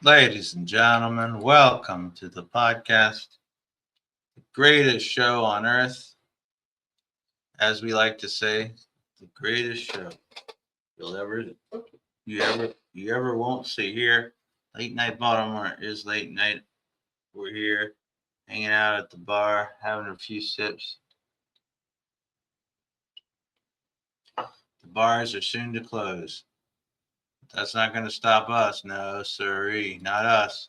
Ladies and gentlemen, welcome to the podcast, the greatest show on earth, as we like to say, the greatest show you'll ever, you ever won't see here. Late night Baltimore is late night. We're here, hanging out at the bar, having a few sips. The bars are soon to close. That's not going to stop us, no sirree, not us.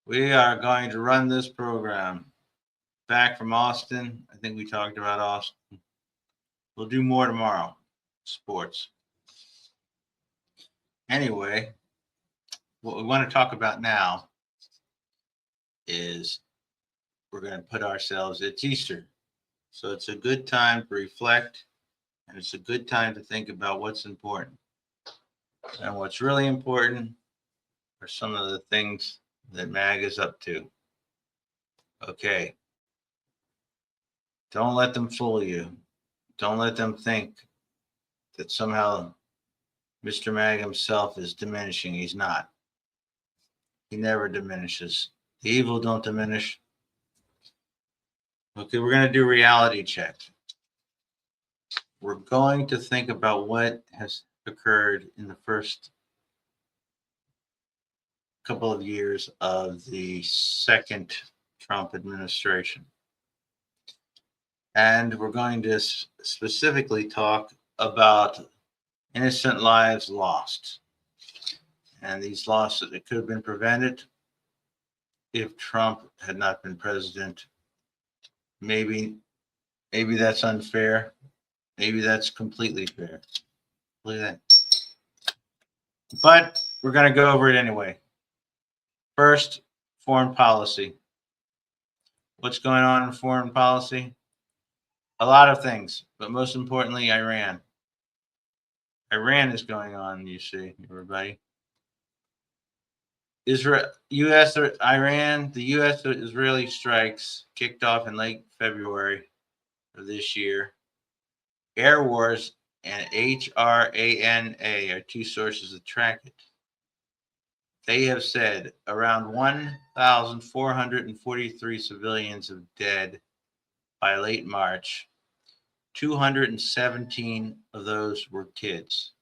We are going to run this program. Back from Austin. I think we talked about Austin. We'll do more tomorrow. Sports. Anyway, what we want to talk about now is we're going to put ourselves, it's Easter. So it's a good time to reflect and it's a good time to think about what's important. And what's really important are some of the things that MAG is up to. Okay. Don't let them fool you. Don't let them think that somehow Mr. Mag himself is diminishing. He's not. He never diminishes. The evil don't diminish. Okay, we're going to do reality check. We're going to think about what has occurred in the first couple of years of the second Trump administration. And we're going to specifically talk about innocent lives lost. And these losses, it could have been prevented if Trump had not been president. Maybe that's unfair. Maybe that's completely fair. Look at that. But we're going to go over it anyway. First, foreign policy. What's going on in foreign policy? A lot of things, but most importantly, Iran. Iran is going on, you see, everybody. Israel, U.S. or Iran, the U.S. Israeli strikes kicked off in late February of this year. Air Wars and HRANA are two sources that track it. They have said around 1,443 civilians have dead by late March. 217 of those were kids.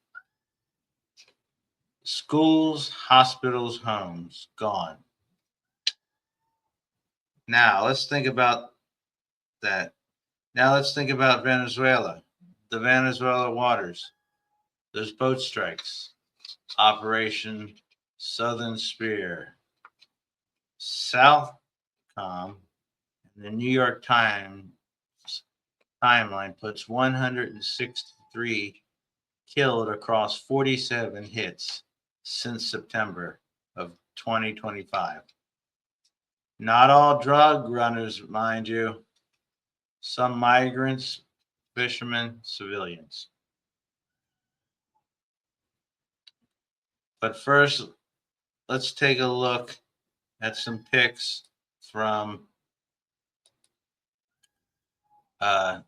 Schools, hospitals, homes gone. Now let's think about that. Now let's think about Venezuela, the Venezuela waters, those boat strikes, Operation Southern Spear, Southcom, and the New York Times timeline puts 163 killed across 47 hits since September of 2025. Not all drug runners, mind you. Some migrants, fishermen, civilians. But first, let's take a look at some pics from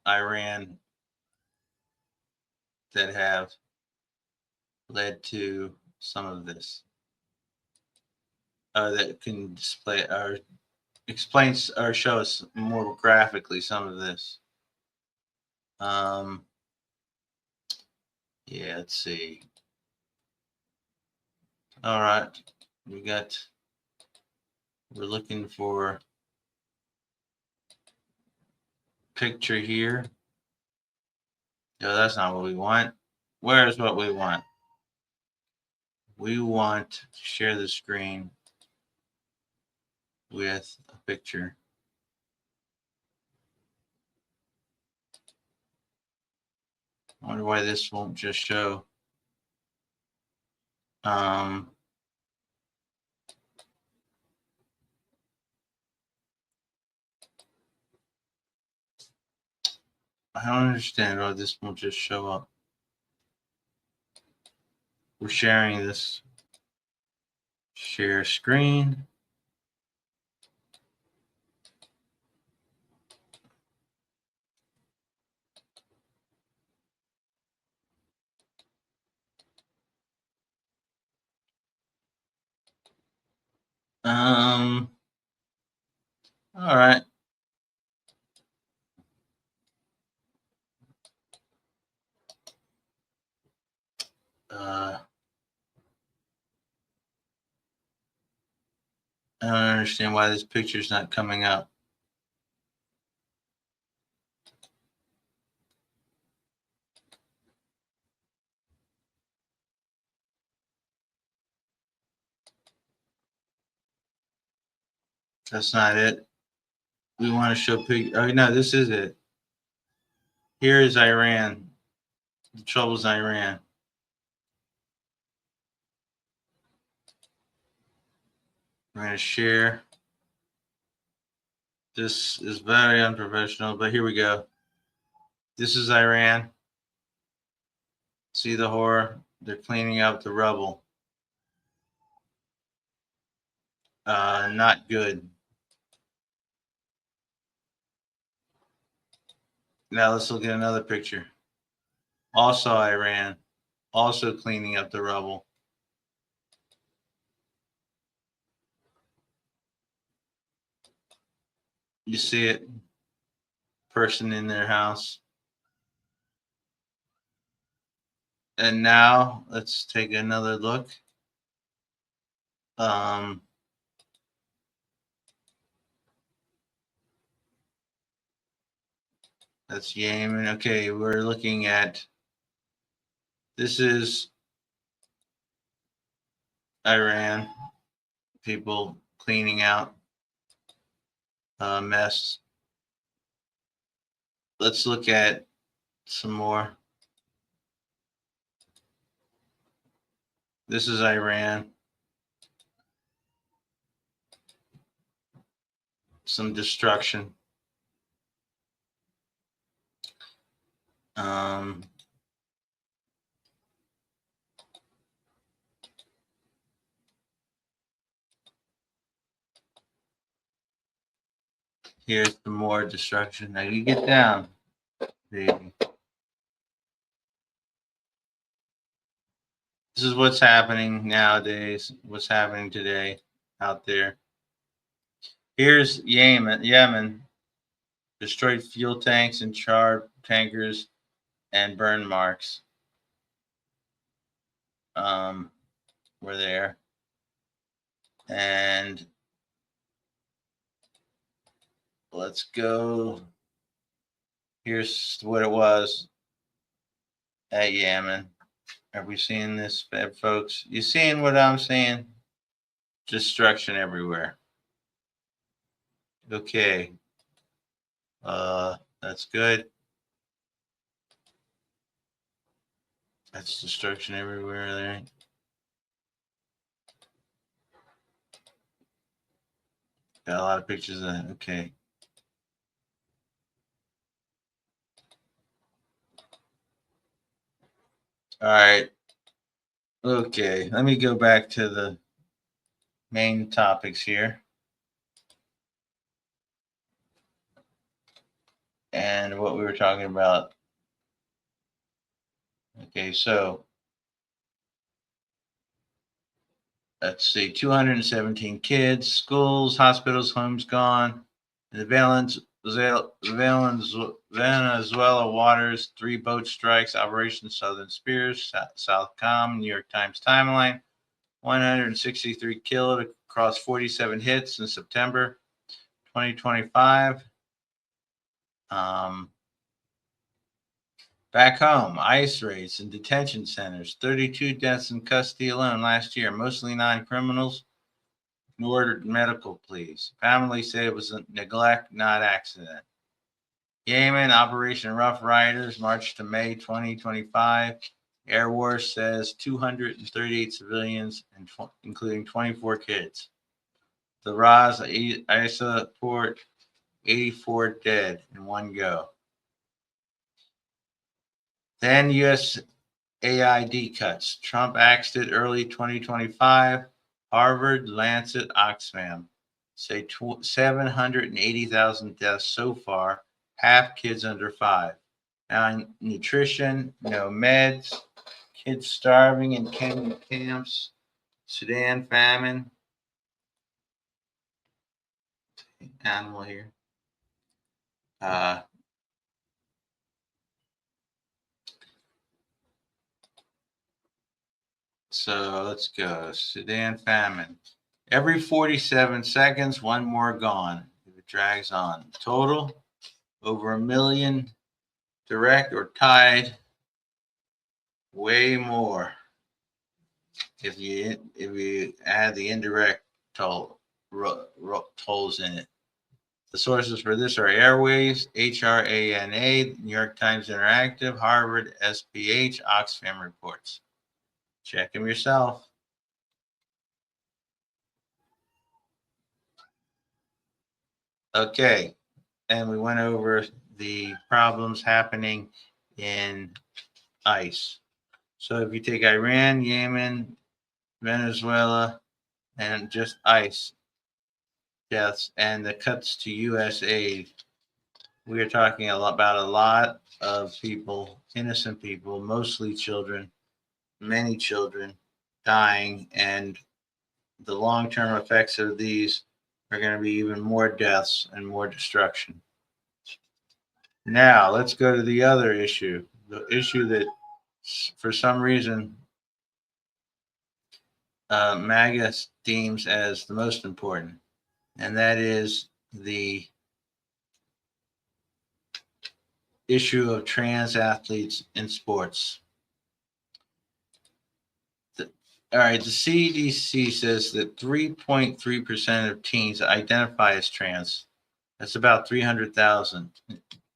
Iran that have led to some of this. That can display or explains or show us more graphically some of this. Yeah, let's see. All right, we're looking for picture here. No, that's not what we want. Where's what we want? We want to share the screen with a picture. I wonder why this won't just show. I don't understand why this won't just show up. We're sharing this. Share screen. All right. Uh, I don't understand why this picture's not coming up. That's not it. We want to show Oh no, this is it. Here is Iran. The trouble's Iran. I'm going to share. This is very unprofessional, but here we go. This is Iran. See the horror? They're cleaning up the rubble. Not good. Now let's look at another picture. Also Iran. Also cleaning up the rubble. You see it? Person in their house. And now let's take another look. That's Yemen. Okay, we're looking at, this is Iran. People cleaning out a mess. Let's look at some more. This is Iran. Some destruction. Here's some more destruction. Now you get down, baby. This is what's happening nowadays. What's happening today out there. Here's Yemen. Destroyed fuel tanks and charred tankers and burn marks. Were there. And let's go. Here's what it was at Yemen. Are we seeing this, folks? You seeing what I'm seeing? Destruction everywhere. Okay. That's good. That's destruction everywhere there. Got a lot of pictures of that. Okay. All right. Okay. Let me go back to the main topics here. And what we were talking about. Okay, so let's see, 217 kids, schools, hospitals, homes gone. In the Venezuela waters, 3 boat strikes, Operation Southern Spears, Southcom, New York Times timeline, 163 killed across 47 hits in September 2025. Back home, ICE raids in detention centers, 32 deaths in custody alone last year, mostly non-criminals. Ignored medical pleas. Families say it was a neglect, not accident. Yemen, Operation Rough Riders, March to May 2025. Air War says 238 civilians, including 24 kids. The Ras Isa port, 84 dead in one go. Then USAID cuts. Trump axed it early 2025. Harvard, Lancet, Oxfam say 780,000 deaths so far, half kids under 5. Now, nutrition, no meds, kids starving in Kenyan camps, Sudan famine. animal here. So let's go. Sudan famine. Every 47 seconds, one more gone. If it drags on. Total, over 1 million direct or tied. Way more if you add the indirect tolls in it. The sources for this are Airways, HRANA, New York Times Interactive, Harvard, SPH, Oxfam reports. Check them yourself. Okay, and we went over the problems happening in ICE. So if you take Iran, Yemen, Venezuela, and just ICE deaths and the cuts to U.S. aid, we are talking about a lot of people, innocent people, mostly children, many children dying, and the long-term effects of these are going to be even more deaths and more destruction. Now, let's go to the other issue, the issue that for some reason MAGA deems as the most important, and that is the issue of trans athletes in sports. All right, the CDC says that 3.3% of teens identify as trans. That's about 300,000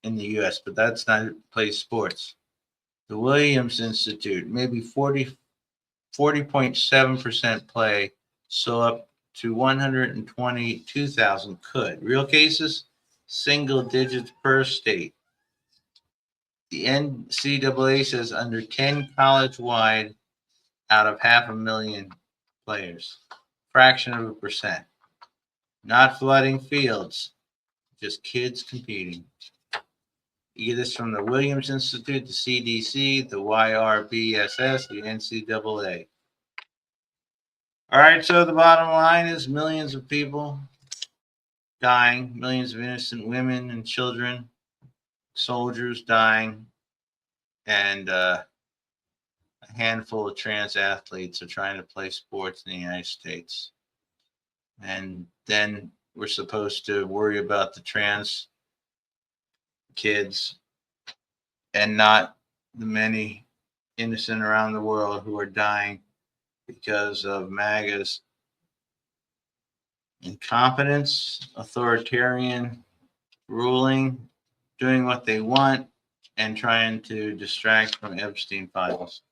in the U.S., but that's not play sports. The Williams Institute, maybe 40.7% play, so up to 122,000 could. Real cases, single digits per state. The NCAA says under 10 college-wide out of 500,000 players, fraction of a percent. Not flooding fields, just kids competing. You get this from the Williams Institute, the CDC, the YRBSS, the NCAA. All right, so the bottom line is millions of people dying, millions of innocent women and children, soldiers dying, and a handful of trans athletes are trying to play sports in the United States. And then we're supposed to worry about the trans kids and not the many innocent around the world who are dying because of MAGA's incompetence, authoritarian ruling, doing what they want, and trying to distract from Epstein files.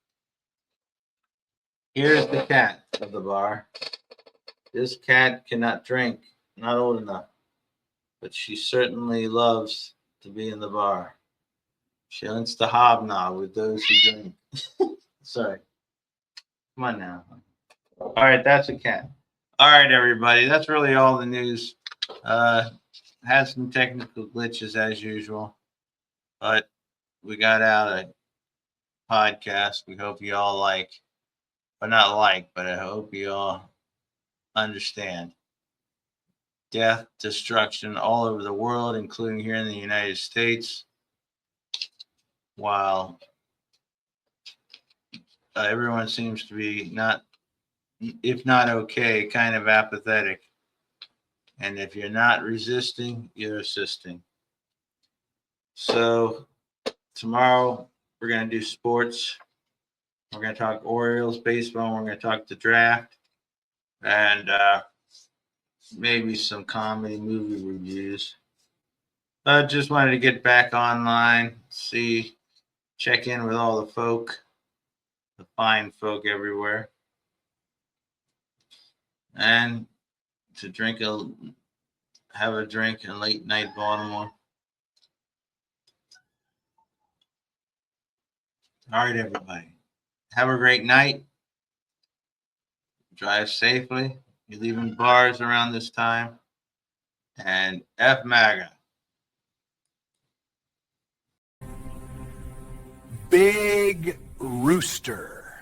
Here's the cat of the bar. This cat cannot drink, not old enough, but she certainly loves to be in the bar. She likes to hobnob with those who drink. Sorry. Come on now. All right, that's a cat. All right, everybody. That's really all the news. Had some technical glitches as usual, but we got out a podcast. We hope you all like, but not like, but I hope you all understand. Death, destruction all over the world, including here in the United States, while everyone seems to be not, if not okay, kind of apathetic. And if you're not resisting, you're assisting. So tomorrow we're going to do sports. We're going to talk Orioles baseball. We're going to talk the draft and maybe some comedy movie reviews. I just wanted to get back online, check in with all the folk, the fine folk everywhere, and to have a drink in late night Baltimore. All right, everybody. Have a great night. Drive safely. You're leaving bars around this time. And F MAGA. Big Rooster.